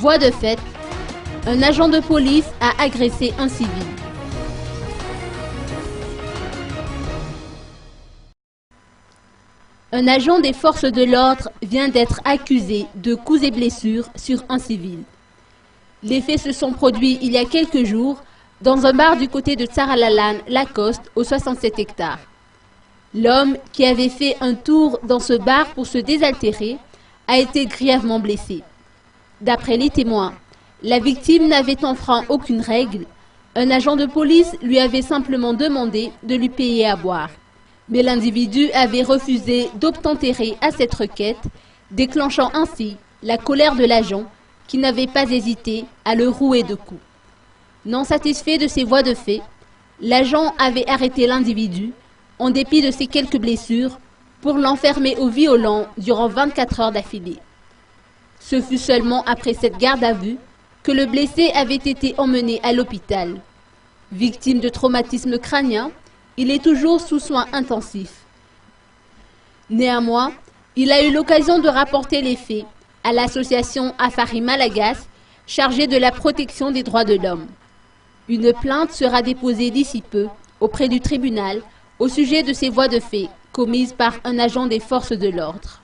Voie de fait, un agent de police a agressé un civil. Un agent des forces de l'ordre vient d'être accusé de coups et blessures sur un civil. Les faits se sont produits il y a quelques jours dans un bar du côté de Tsaralalan, Lacoste, aux 67 hectares. L'homme, qui avait fait un tour dans ce bar pour se désaltérer, a été grièvement blessé. D'après les témoins, la victime n'avait enfreint aucune règle. Un agent de police lui avait simplement demandé de lui payer à boire. Mais l'individu avait refusé d'obtempérer à cette requête, déclenchant ainsi la colère de l'agent qui n'avait pas hésité à le rouer de coups. Non satisfait de ses voies de fait, l'agent avait arrêté l'individu, en dépit de ses quelques blessures, pour l'enfermer au violon durant 24 heures d'affilée. Ce fut seulement après cette garde à vue que le blessé avait été emmené à l'hôpital. Victime de traumatisme crânien, il est toujours sous soins intensifs. Néanmoins, il a eu l'occasion de rapporter les faits à l'association Afari Malagasy, chargée de la protection des droits de l'homme. Une plainte sera déposée d'ici peu auprès du tribunal au sujet de ces voies de fait commises par un agent des forces de l'ordre.